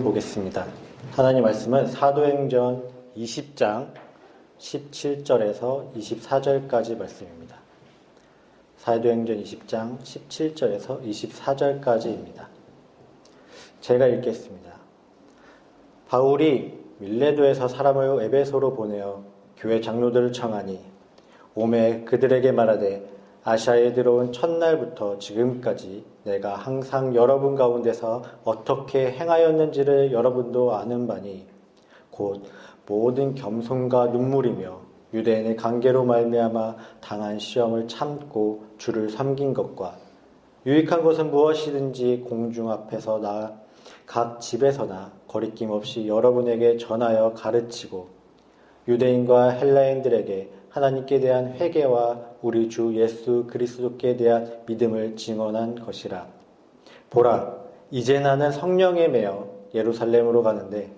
보겠습니다. 하나님 말씀은 사도행전 20장 17절에서 24절까지 말씀입니다. 사도행전 20장 17절에서 24절까지입니다. 제가 읽겠습니다. 바울이 밀레도에서 사람을 에베소로 보내어 교회 장로들을 청하니 오매 그들에게 말하되 아시아에 들어온 첫날부터 지금까지 내가 항상 여러분 가운데서 어떻게 행하였는지를 여러분도 아는 바니 곧 모든 겸손과 눈물이며 유대인의 관계로 말미암아 당한 시험을 참고 주를 섬긴 것과 유익한 것은 무엇이든지 공중 앞에서 나 각 집에서나 거리낌 없이 여러분에게 전하여 가르치고 유대인과 헬라인들에게 하나님께 대한 회개와 우리 주 예수 그리스도께 대한 믿음을 증언한 것이라. 보라, 이제 나는 성령에 매여 예루살렘으로 가는데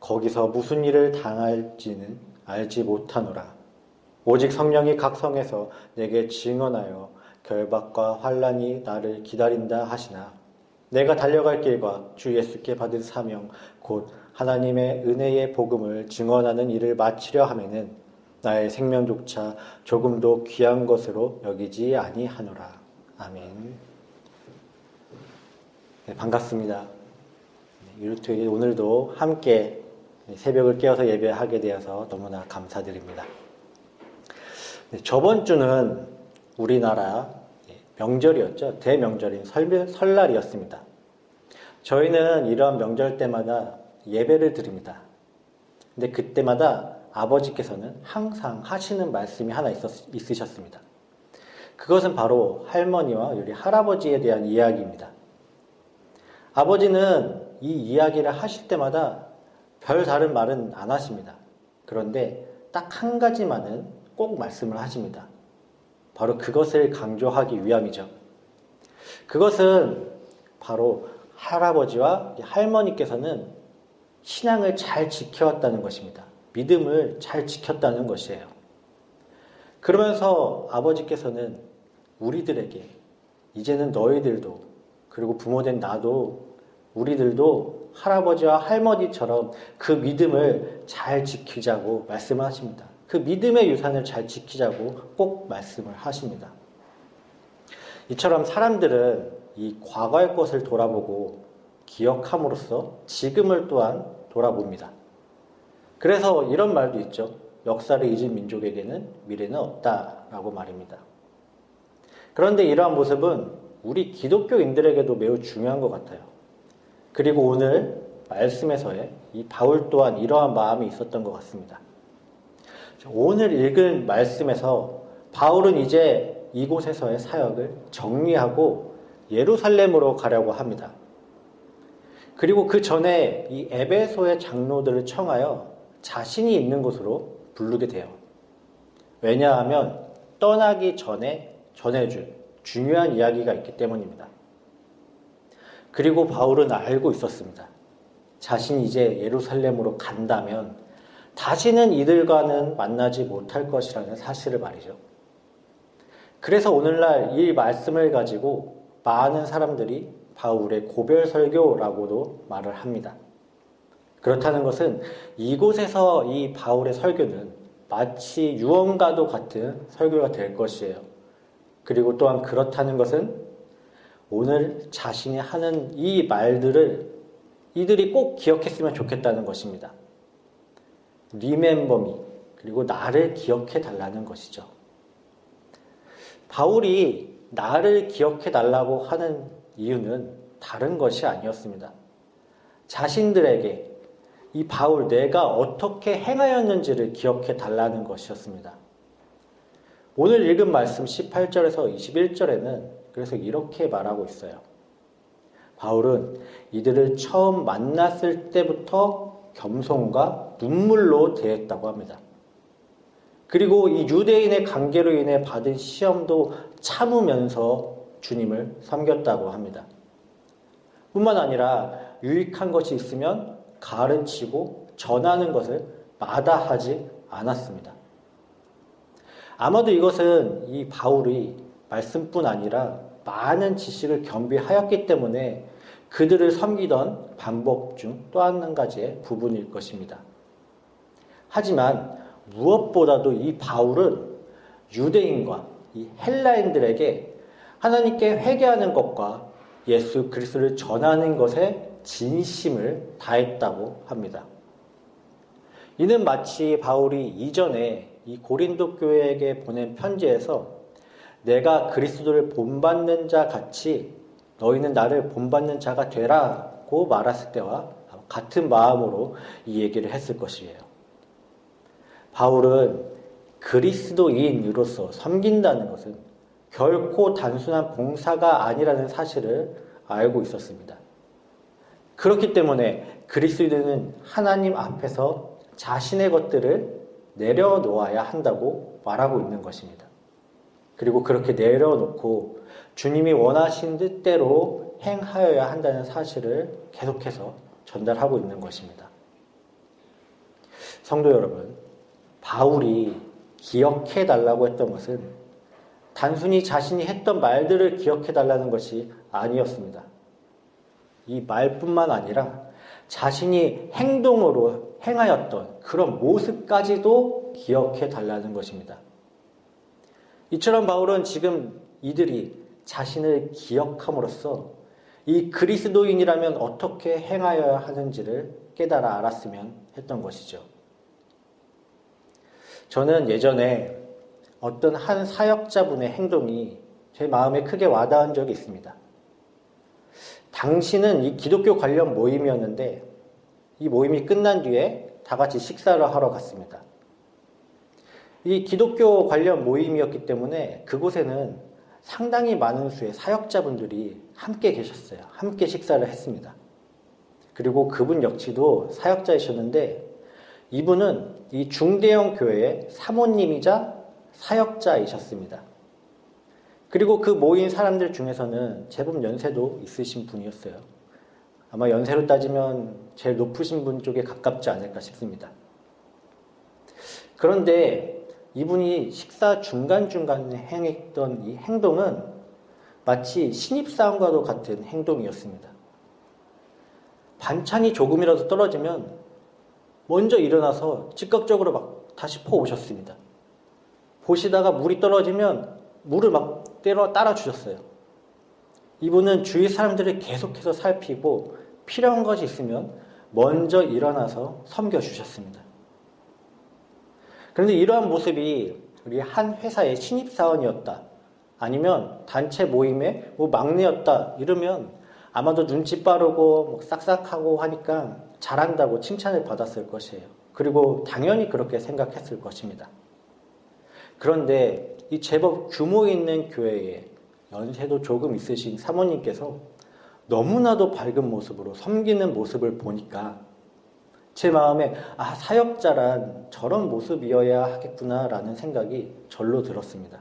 거기서 무슨 일을 당할지는 알지 못하노라. 오직 성령이 각 성에서 내게 증언하여 결박과 환난이 나를 기다린다 하시나 내가 달려갈 길과 주 예수께 받은 사명 곧 하나님의 은혜의 복음을 증언하는 일을 마치려 하면은 나의 생명조차 조금도 귀한 것으로 여기지 아니하노라. 아멘. 네, 반갑습니다. 이렇게 오늘도 함께 새벽을 깨어서 예배하게 되어서 너무나 감사드립니다. 네, 저번 주는 우리나라 명절이었죠. 대명절인 설날이었습니다. 저희는 이런 명절 때마다 예배를 드립니다. 근데 그때마다 아버지께서는 항상 하시는 말씀이 하나 있으셨습니다. 그것은 바로 할머니와 우리 할아버지에 대한 이야기입니다. 아버지는 이 이야기를 하실 때마다 별 다른 말은 안 하십니다. 그런데 딱 한 가지만은 꼭 말씀을 하십니다. 바로 그것을 강조하기 위함이죠. 그것은 바로 할아버지와 할머니께서는 신앙을 잘 지켜왔다는 것입니다. 믿음을 잘 지켰다는 것이에요. 그러면서 아버지께서는 우리들에게 이제는 너희들도 그리고 부모된 나도 우리들도 할아버지와 할머니처럼 그 믿음을 잘 지키자고 말씀을 하십니다. 그 믿음의 유산을 잘 지키자고 꼭 말씀을 하십니다. 이처럼 사람들은 이 과거의 것을 돌아보고 기억함으로써 지금을 또한 돌아봅니다. 그래서 이런 말도 있죠. 역사를 잊은 민족에게는 미래는 없다라고 말입니다. 그런데 이러한 모습은 우리 기독교인들에게도 매우 중요한 것 같아요. 그리고 오늘 말씀에서의 이 바울 또한 이러한 마음이 있었던 것 같습니다. 오늘 읽은 말씀에서 바울은 이제 이곳에서의 사역을 정리하고 예루살렘으로 가려고 합니다. 그리고 그 전에 이 에베소의 장로들을 청하여 자신이 있는 곳으로 부르게 돼요. 왜냐하면 떠나기 전에 전해줄 중요한 이야기가 있기 때문입니다. 그리고 바울은 알고 있었습니다. 자신이 이제 예루살렘으로 간다면 다시는 이들과는 만나지 못할 것이라는 사실을 말이죠. 그래서 오늘날 이 말씀을 가지고 많은 사람들이 바울의 고별 설교라고도 말을 합니다. 그렇다는 것은 이곳에서 이 바울의 설교는 마치 유언과도 같은 설교가 될 것이에요. 그리고 또한 그렇다는 것은 오늘 자신이 하는 이 말들을 이들이 꼭 기억했으면 좋겠다는 것입니다. Remember me, 그리고 나를 기억해 달라는 것이죠. 바울이 나를 기억해 달라고 하는 이유는 다른 것이 아니었습니다. 자신들에게 이 바울 내가 어떻게 행하였는지를 기억해 달라는 것이었습니다. 오늘 읽은 말씀 18절에서 21절에는 그래서 이렇게 말하고 있어요. 바울은 이들을 처음 만났을 때부터 겸손과 눈물로 대했다고 합니다. 그리고 이 유대인의 관계로 인해 받은 시험도 참으면서 주님을 섬겼다고 합니다. 뿐만 아니라 유익한 것이 있으면 가르치고 전하는 것을 마다하지 않았습니다. 아마도 이것은 이 바울이 말씀뿐 아니라 많은 지식을 겸비하였기 때문에 그들을 섬기던 방법 중 또 한 가지의 부분일 것입니다. 하지만 무엇보다도 이 바울은 유대인과 이 헬라인들에게 하나님께 회개하는 것과 예수 그리스도를 전하는 것에 진심을 다했다고 합니다. 이는 마치 바울이 이전에 이 고린도 교회에게 보낸 편지에서 내가 그리스도를 본받는 자 같이 너희는 나를 본받는 자가 되라고 말했을 때와 같은 마음으로 이 얘기를 했을 것이에요. 바울은 그리스도인으로서 섬긴다는 것은 결코 단순한 봉사가 아니라는 사실을 알고 있었습니다. 그렇기 때문에 그리스도인은 하나님 앞에서 자신의 것들을 내려놓아야 한다고 말하고 있는 것입니다. 그리고 그렇게 내려놓고 주님이 원하신 뜻대로 행하여야 한다는 사실을 계속해서 전달하고 있는 것입니다. 성도 여러분, 바울이 기억해 달라고 했던 것은 단순히 자신이 했던 말들을 기억해 달라는 것이 아니었습니다. 이 말뿐만 아니라 자신이 행동으로 행하였던 그런 모습까지도 기억해 달라는 것입니다. 이처럼 바울은 지금 이들이 자신을 기억함으로써 이 그리스도인이라면 어떻게 행하여야 하는지를 깨달아 알았으면 했던 것이죠. 저는 예전에 어떤 한 사역자분의 행동이 제 마음에 크게 와닿은 적이 있습니다. 당시는 이 기독교 관련 모임이었는데 이 모임이 끝난 뒤에 다 같이 식사를 하러 갔습니다. 이 기독교 관련 모임이었기 때문에 그곳에는 상당히 많은 수의 사역자분들이 함께 계셨어요. 함께 식사를 했습니다. 그리고 그분 역시도 사역자이셨는데 이분은 이 중대형 교회의 사모님이자 사역자이셨습니다. 그리고 그 모인 사람들 중에서는 제법 연세도 있으신 분이었어요. 아마 연세로 따지면 제일 높으신 분 쪽에 가깝지 않을까 싶습니다. 그런데 이분이 식사 중간중간에 행했던 이 행동은 마치 신입사원과도 같은 행동이었습니다. 반찬이 조금이라도 떨어지면 먼저 일어나서 즉각적으로 막 다시 퍼오셨습니다. 보시다가 물이 떨어지면 물을 막 따라 주셨어요. 이분은 주위 사람들을 계속해서 살피고 필요한 것이 있으면 먼저 일어나서 섬겨주셨습니다. 그런데 이러한 모습이 우리 한 회사의 신입사원이었다, 아니면 단체 모임의 막내였다 이러면 아마도 눈치 빠르고 싹싹하고 하니까 잘한다고 칭찬을 받았을 것이에요. 그리고 당연히 그렇게 생각했을 것입니다. 그런데 이 제법 규모 있는 교회에 연세도 조금 있으신 사모님께서 너무나도 밝은 모습으로 섬기는 모습을 보니까 제 마음에 사역자란 저런 모습이어야 하겠구나라는 생각이 절로 들었습니다.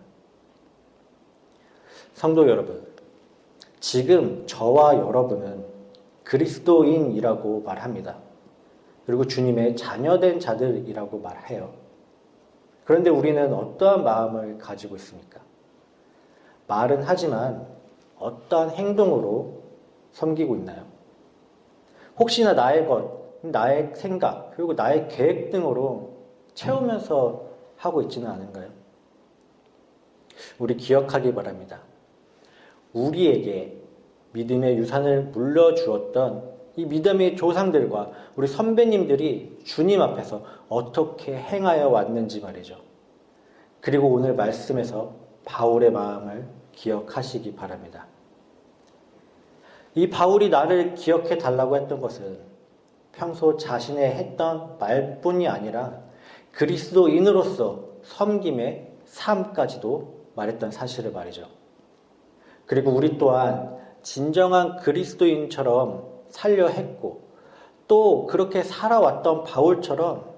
성도 여러분, 지금 저와 여러분은 그리스도인이라고 말합니다. 그리고 주님의 자녀된 자들이라고 말해요. 그런데 우리는 어떠한 마음을 가지고 있습니까? 말은 하지만 어떠한 행동으로 섬기고 있나요? 혹시나 나의 것, 나의 생각, 그리고 나의 계획 등으로 채우면서 하고 있지는 않은가요? 우리 기억하기 바랍니다. 우리에게 믿음의 유산을 물려주었던 이 믿음의 조상들과 우리 선배님들이 주님 앞에서 어떻게 행하여 왔는지 말이죠. 그리고 오늘 말씀에서 바울의 마음을 기억하시기 바랍니다. 이 바울이 나를 기억해 달라고 했던 것은 평소 자신의 했던 말뿐이 아니라 그리스도인으로서 섬김의 삶까지도 말했던 사실을 말이죠. 그리고 우리 또한 진정한 그리스도인처럼 살려 했고 또 그렇게 살아왔던 바울처럼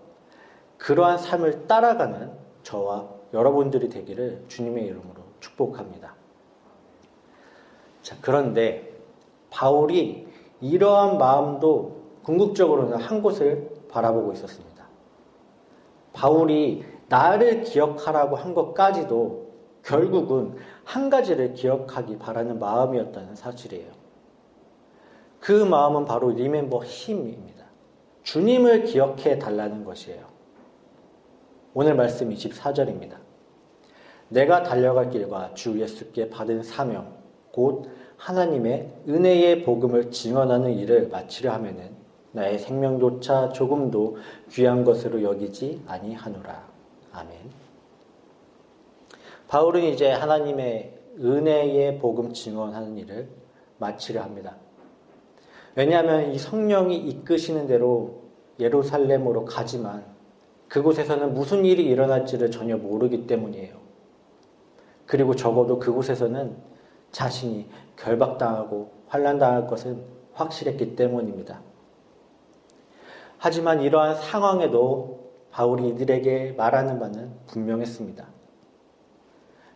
그러한 삶을 따라가는 저와 여러분들이 되기를 주님의 이름으로 축복합니다. 자, 그런데 바울이 이러한 마음도 궁극적으로는 한 곳을 바라보고 있었습니다. 바울이 나를 기억하라고 한 것까지도 결국은 한 가지를 기억하기 바라는 마음이었다는 사실이에요. 그 마음은 바로 리멤버 힘입니다. 주님을 기억해 달라는 것이에요. 오늘 말씀 24절입니다. 내가 달려갈 길과 주 예수께 받은 사명, 곧 하나님의 은혜의 복음을 증언하는 일을 마치려 하면은 나의 생명조차 조금도 귀한 것으로 여기지 아니하노라. 아멘. 바울은 이제 하나님의 은혜의 복음 증언하는 일을 마치려 합니다. 왜냐하면 이 성령이 이끄시는 대로 예루살렘으로 가지만 그곳에서는 무슨 일이 일어날지를 전혀 모르기 때문이에요. 그리고 적어도 그곳에서는 자신이 결박당하고 환난당할 것은 확실했기 때문입니다. 하지만 이러한 상황에도 바울이 이들에게 말하는 바는 분명했습니다.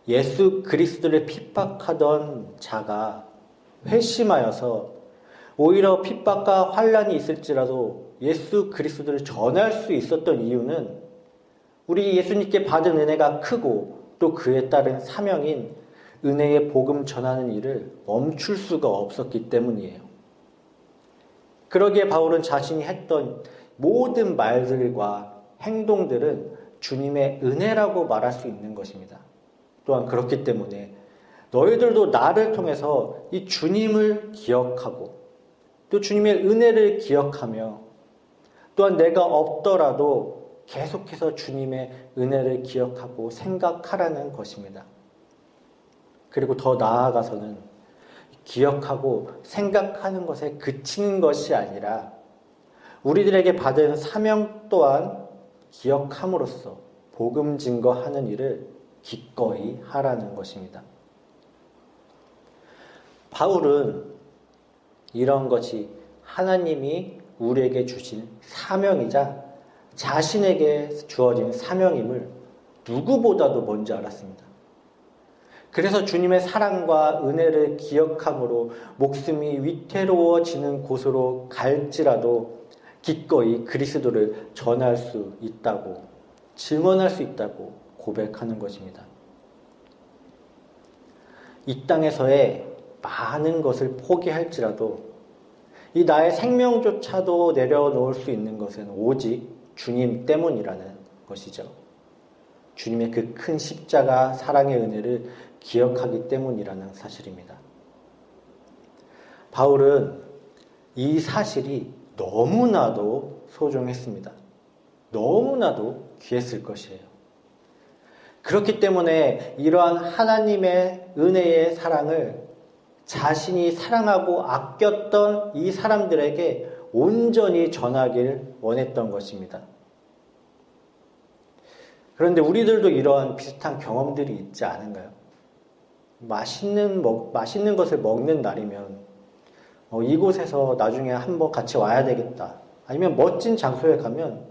예수 그리스도를 핍박하던 자가 회심하여서 오히려 핍박과 환난이 있을지라도 예수 그리스도를 전할 수 있었던 이유는 우리 예수님께 받은 은혜가 크고 또 그에 따른 사명인 은혜의 복음 전하는 일을 멈출 수가 없었기 때문이에요. 그러기에 바울은 자신이 했던 모든 말들과 행동들은 주님의 은혜라고 말할 수 있는 것입니다. 또한 그렇기 때문에 너희들도 나를 통해서 이 주님을 기억하고 또 주님의 은혜를 기억하며 또한 내가 없더라도 계속해서 주님의 은혜를 기억하고 생각하라는 것입니다. 그리고 더 나아가서는 기억하고 생각하는 것에 그치는 것이 아니라 우리들에게 받은 사명 또한 기억함으로써 복음 증거하는 일을 기꺼이 하라는 것입니다. 바울은 이런 것이 하나님이 우리에게 주신 사명이자 자신에게 주어진 사명임을 누구보다도 먼저 알았습니다. 그래서 주님의 사랑과 은혜를 기억함으로 목숨이 위태로워지는 곳으로 갈지라도 기꺼이 그리스도를 전할 수 있다고, 증언할 수 있다고 고백하는 것입니다. 이 땅에서의 많은 것을 포기할지라도 이 나의 생명조차도 내려놓을 수 있는 것은 오직 주님 때문이라는 것이죠. 주님의 그 큰 십자가 사랑의 은혜를 기억하기 때문이라는 사실입니다. 바울은 이 사실이 너무나도 소중했습니다. 너무나도 귀했을 것이에요. 그렇기 때문에 이러한 하나님의 은혜의 사랑을 자신이 사랑하고 아꼈던 이 사람들에게 온전히 전하길 원했던 것입니다. 그런데 우리들도 이러한 비슷한 경험들이 있지 않은가요? 맛있는 것을 먹는 날이면 이곳에서 나중에 한번 같이 와야 되겠다. 아니면 멋진 장소에 가면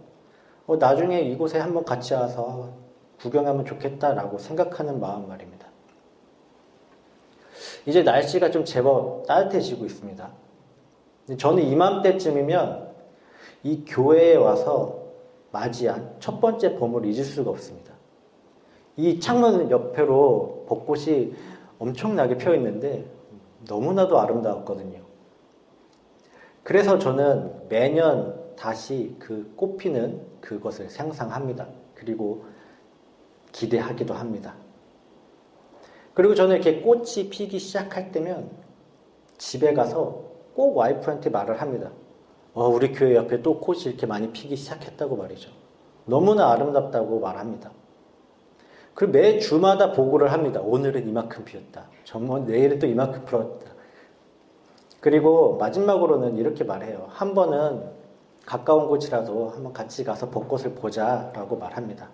나중에 이곳에 한번 같이 와서 구경하면 좋겠다라고 생각하는 마음 말입니다. 이제 날씨가 좀 제법 따뜻해지고 있습니다. 저는 이맘때쯤이면 이 교회에 와서 맞이한 첫 번째 봄을 잊을 수가 없습니다. 이 창문 옆으로 벚꽃이 엄청나게 펴 있는데 너무나도 아름다웠거든요. 그래서 저는 매년 다시 그 꽃피는 그것을 상상합니다. 그리고 기대하기도 합니다. 그리고 저는 이렇게 꽃이 피기 시작할 때면 집에 가서 꼭 와이프한테 말을 합니다. 우리 교회 옆에 또 꽃이 이렇게 많이 피기 시작했다고 말이죠. 너무나 아름답다고 말합니다. 그리고 매 주마다 보고를 합니다. 오늘은 이만큼 피었다. 정말 내일은 또 이만큼 피었다. 그리고 마지막으로는 이렇게 말해요. 한 번은 가까운 곳이라도 한번 같이 가서 벚꽃을 보자라고 말합니다.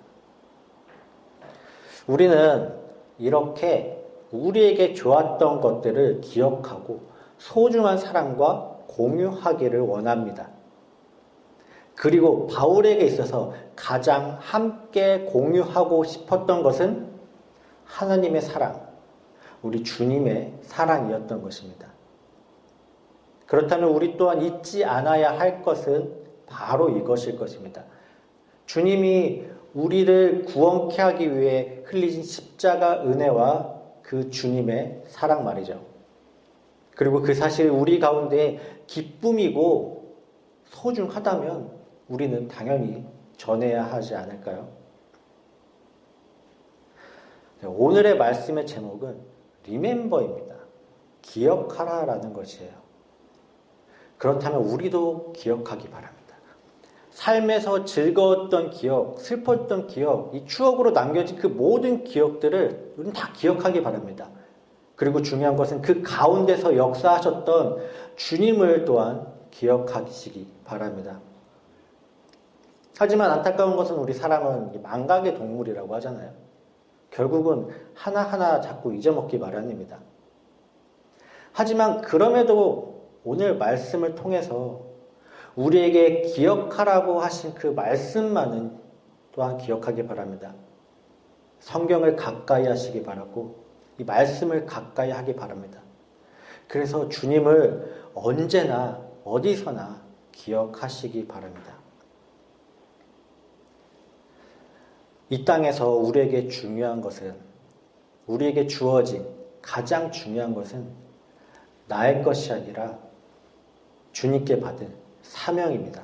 우리는 이렇게 우리에게 좋았던 것들을 기억하고 소중한 사랑과 공유하기를 원합니다. 그리고 바울에게 있어서 가장 함께 공유하고 싶었던 것은 하나님의 사랑, 우리 주님의 사랑이었던 것입니다. 그렇다면 우리 또한 잊지 않아야 할 것은 바로 이것일 것입니다. 주님이 우리를 구원케 하기 위해 흘리신 십자가 은혜와 그 주님의 사랑 말이죠. 그리고 그 사실이 우리 가운데 기쁨이고 소중하다면 우리는 당연히 전해야 하지 않을까요? 오늘의 말씀의 제목은 Remember입니다. 기억하라라는 것이에요. 그렇다면 우리도 기억하기 바랍니다. 삶에서 즐거웠던 기억, 슬펐던 기억, 이 추억으로 남겨진 그 모든 기억들을 우리는 다 기억하기 바랍니다. 그리고 중요한 것은 그 가운데서 역사하셨던 주님을 또한 기억하시기 바랍니다. 하지만 안타까운 것은 우리 사람은 망각의 동물이라고 하잖아요. 결국은 하나하나 자꾸 잊어먹기 마련입니다. 하지만 그럼에도 오늘 말씀을 통해서 우리에게 기억하라고 하신 그 말씀만은 또한 기억하기 바랍니다. 성경을 가까이 하시기 바라고 이 말씀을 가까이 하기 바랍니다. 그래서 주님을 언제나 어디서나 기억하시기 바랍니다. 이 땅에서 우리에게 중요한 것은, 우리에게 주어진 가장 중요한 것은 나의 것이 아니라 주님께 받은 사명입니다.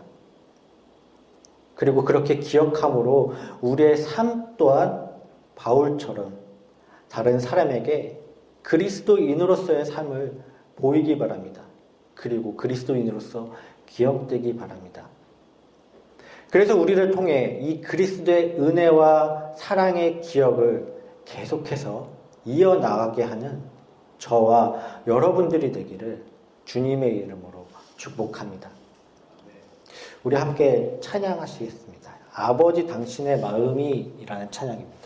그리고 그렇게 기억함으로 우리의 삶 또한 바울처럼 다른 사람에게 그리스도인으로서의 삶을 보이기 바랍니다. 그리고 그리스도인으로서 기억되기 바랍니다. 그래서 우리를 통해 이 그리스도의 은혜와 사랑의 기억을 계속해서 이어나가게 하는 저와 여러분들이 되기를 주님의 이름으로 축복합니다. 우리 함께 찬양하시겠습니다. 아버지 당신의 마음이 이라는 찬양입니다.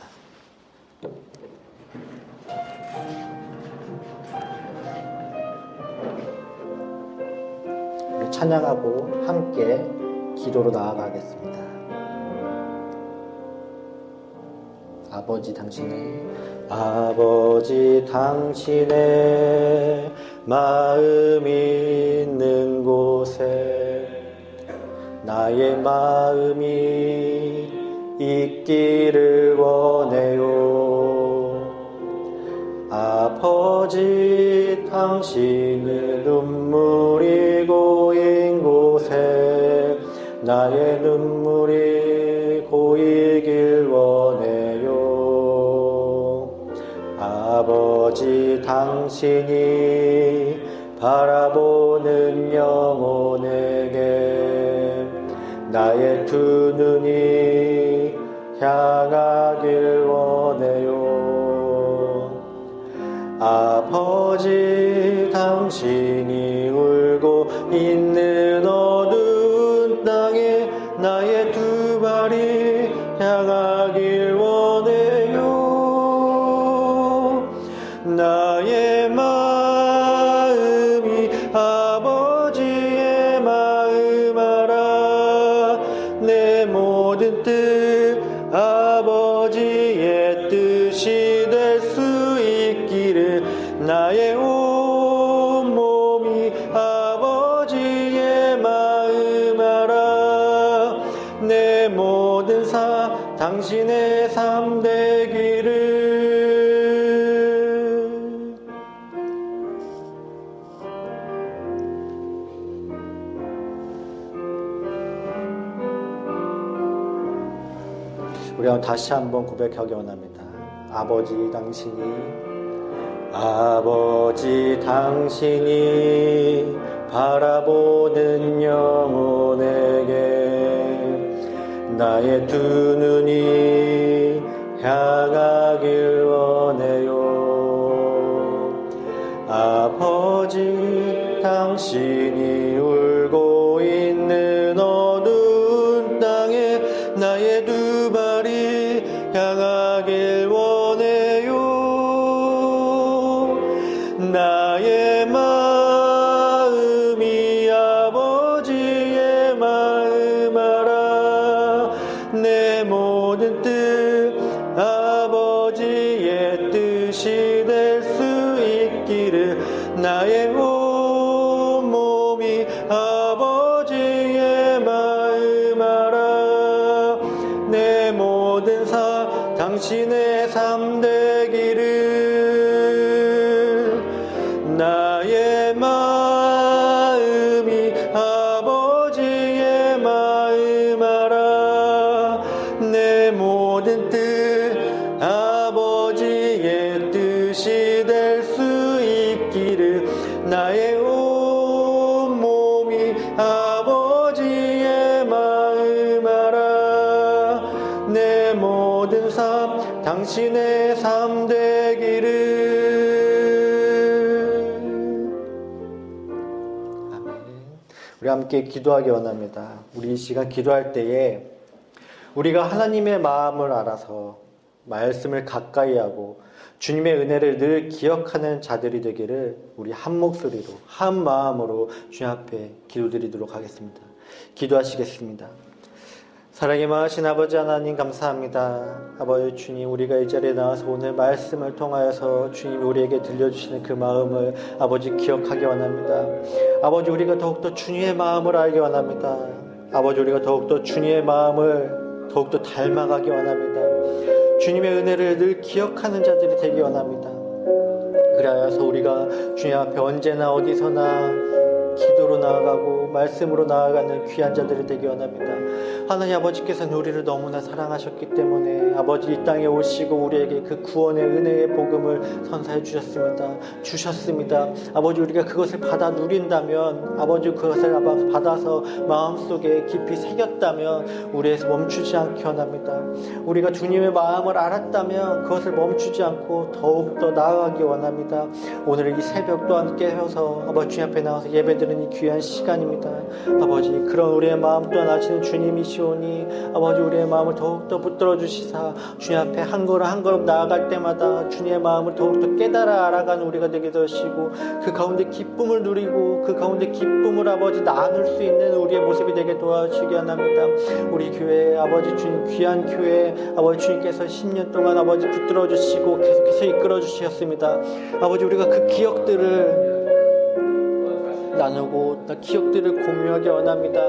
우리 찬양하고 함께 기도로 나아가겠습니다. 아버지 당신의 마음이 있는 곳에 나의 마음이 있기를 원해요. 아버지 당신의 눈물이 고인 곳에 나의 눈물이 고이길 원해요. 아버지 당신이 바라보는 영혼에게 나의 두 눈이 향하길 원해요. 아버지 당신이 울고 있는 어두운 땅에 나의 두 발이 향하길 원해요. 나의 마음이 아버지의 마음 알아. 내 모든 뜻 아버지의 뜻이 될 수 있기를 나의 온 몸이 아버지의 마음 알아. 내 모든 당신의 삶 되기를. 우리 다시 한번 고백하기 원합니다. 아버지 당신이 바라보는 영혼에게 나의 두 눈이 향하길 원해요. 아버지 당신이 울고 있는 어두운 땅에 나의 두 발이 향하길 원해요. 나의 마음이 아버지의 마음 알아. 내 모든 뜻 아버지의 뜻이 될 수 있기를 나의 온 몸이 아버지의 마음 알아. 내 모든 당신의 삶 되기를. 나의 아버지의 마음 알아. 내 모든 삶 당신의 삶 되기를. 아멘. 우리 함께 기도하기 원합니다. 우리 이 시간 기도할 때에 우리가 하나님의 마음을 알아서 말씀을 가까이 하고 주님의 은혜를 늘 기억하는 자들이 되기를 우리 한 목소리로 한 마음으로 주님 앞에 기도드리도록 하겠습니다. 기도하시겠습니다. 사랑이 많으신 아버지 하나님 감사합니다. 아버지 주님, 우리가 이 자리에 나와서 오늘 말씀을 통하여서 주님이 우리에게 들려주시는 그 마음을 아버지 기억하기 원합니다. 아버지, 우리가 더욱더 주님의 마음을 알기 원합니다. 아버지, 우리가 더욱더 주님의 마음을 더욱더 닮아가기 원합니다. 주님의 은혜를 늘 기억하는 자들이 되기 원합니다. 그래서 우리가 주님 앞에 언제나 어디서나 기도로 나아가고 말씀으로 나아가는 귀한 자들이 되기 원합니다. 하나님 아버지께서는 우리를 너무나 사랑하셨기 때문에 아버지 이 땅에 오시고 우리에게 그 구원의 은혜의 복음을 선사해 주셨습니다. 아버지, 우리가 그것을 받아 누린다면, 아버지 그것을 받아서 마음속에 깊이 새겼다면 우리에서 멈추지 않기 원합니다. 우리가 주님의 마음을 알았다면 그것을 멈추지 않고 더욱더 나아가기 원합니다. 오늘 이 새벽 또한 깨어서 아버지 주님 앞에 나와서 예배드리는 이 귀한 시간입니다. 아버지, 그런 우리의 마음 또한 아시는 주님이시오니 아버지, 우리의 마음을 더욱더 붙들어 주시사 주님 앞에 한 걸음 한 걸음 나아갈 때마다 주님의 마음을 더욱더 깨달아 알아가는 우리가 되게 되시고 그 가운데 기쁨을 누리고 그 가운데 기쁨을 아버지 나눌 수 있는 우리의 모습이 되게 도와주시기 원합니다. 우리 교회 아버지 주님, 귀한 교회 아버지 주님께서 10년 동안 아버지 붙들어 주시고 계속해서 이끌어 주셨습니다. 아버지, 우리가 그 기억들을 나누고 기억들을 공유하기 원합니다.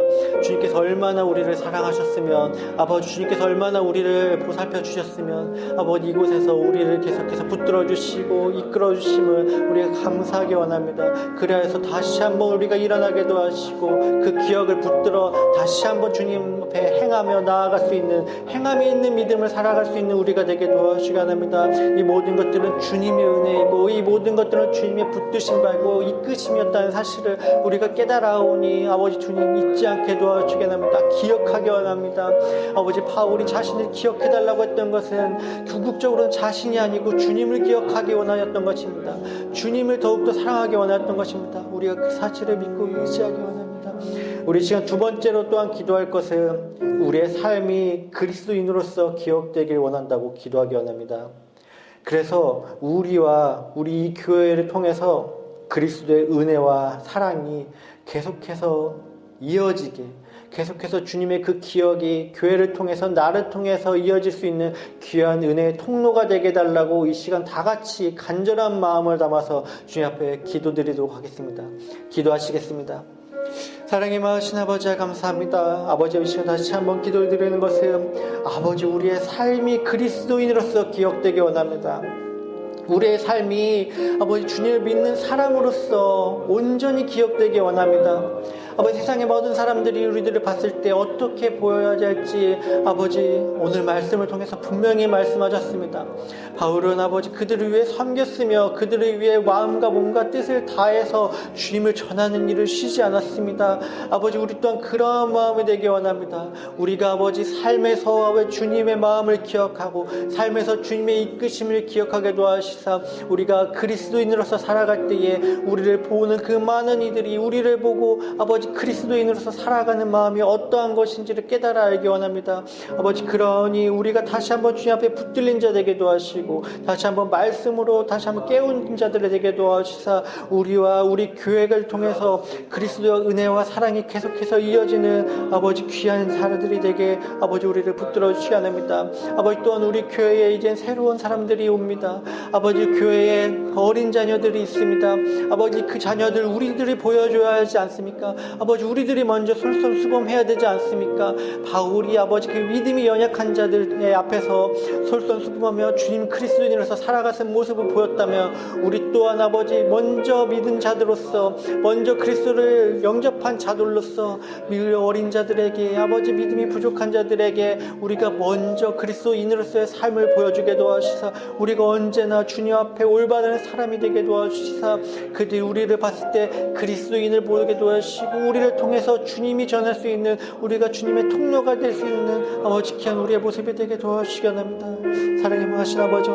주님께서 얼마나 우리를 사랑하셨으면, 아버지 주님께서 얼마나 우리를 보살펴 주셨으면 아버지 이곳에서 우리를 계속해서 붙들어 주시고 이끌어 주심을 우리가 감사하기 원합니다. 그래서 다시 한번 우리가 일어나게 도와주시고 그 기억을 붙들어 다시 한번 주님 앞에 행하며 나아갈 수 있는, 행함이 있는 믿음을 살아갈 수 있는 우리가 되게 도와주시기 원합니다. 이 모든 것들은 주님의 은혜이고 이 모든 것들은 주님의 붙드심 말고 이끄심이었다는 사실을 우리가 깨달아오니 아버지 주님 잊지 않게 도와주시기 원합니다. 기억하기 원합니다. 아버지, 바울이 자신을 기억해달라고 했던 것은 궁극적으로는 자신이 아니고 주님을 기억하기 원하였던 것입니다. 주님을 더욱더 사랑하기 원하였던 것입니다. 우리가 그 사실을 믿고 의지하기 원합니다. 우리 시간 두 번째로 또한 기도할 것은 우리의 삶이 그리스도인으로서 기억되길 원한다고 기도하기 원합니다. 그래서 우리와 우리 이 교회를 통해서 그리스도의 은혜와 사랑이 계속해서 이어지게, 계속해서 주님의 그 기억이 교회를 통해서 나를 통해서 이어질 수 있는 귀한 은혜의 통로가 되게 해달라고 이 시간 다 같이 간절한 마음을 담아서 주님 앞에 기도드리도록 하겠습니다. 기도하시겠습니다. 사랑이 많으신 아버지 감사합니다. 아버지, 이 시간 다시 한번 기도를 드리는 것은 아버지 우리의 삶이 그리스도인으로서 기억되기 원합니다. 우리의 삶이 아버지 주님을 믿는 사람으로서 온전히 기억되기 원합니다. 아버지, 세상의 모든 사람들이 우리들을 봤을 때 어떻게 보여야 할지 아버지 오늘 말씀을 통해서 분명히 말씀하셨습니다. 바울은 아버지 그들을 위해 섬겼으며 그들을 위해 마음과 몸과 뜻을 다해서 주님을 전하는 일을 쉬지 않았습니다. 아버지, 우리 또한 그러한 마음이 되기 원합니다. 우리가 아버지 삶에서 아버지 주님의 마음을 기억하고 삶에서 주님의 이끄심을 기억하게 도와주시사 우리가 그리스도인으로서 살아갈 때에 우리를 보는 그 많은 이들이 우리를 보고 아버지 그리스도인으로서 살아가는 마음이 어떠한 것인지를 깨달아 알기 원합니다. 아버지, 그러니 우리가 다시 한번 주님 앞에 붙들린 자 되게 도와주시고 다시 한번 말씀으로 다시 한번 깨운 자들이 되게 도와주시사 우리와 우리 교회를 통해서 그리스도의 은혜와 사랑이 계속해서 이어지는 아버지 귀한 사람들이 되게 아버지 우리를 붙들어 주시기 원합니다. 아버지, 또한 우리 교회에 이제 새로운 사람들이 옵니다. 아버지, 교회에 어린 자녀들이 있습니다. 아버지, 그 자녀들 우리들이 보여줘야 하지 않습니까? 아버지, 우리들이 먼저 솔선수범해야 되지 않습니까? 바울이 아버지 그 믿음이 연약한 자들의 앞에서 솔선수범하며 주님 그리스도인으로서 살아가는 모습을 보였다면 우리 또한 아버지 먼저 믿은 자들로서 먼저 그리스도를 영접한 자들로서 어린 자들에게 아버지 믿음이 부족한 자들에게 우리가 먼저 그리스도인으로서의 삶을 보여주게 도와주시사 우리가 언제나 주님 앞에 올바른 사람이 되게 도와주시사 그들이 우리를 봤을 때 그리스도인을 보게 도와주시고 우리를 통해서 주님이 전할 수 있는, 우리가 주님의 통로가 될 수 있는 아버지 귀한 우리의 모습이 되게 도와주시기 원합니다. 사랑의 하신 아버지,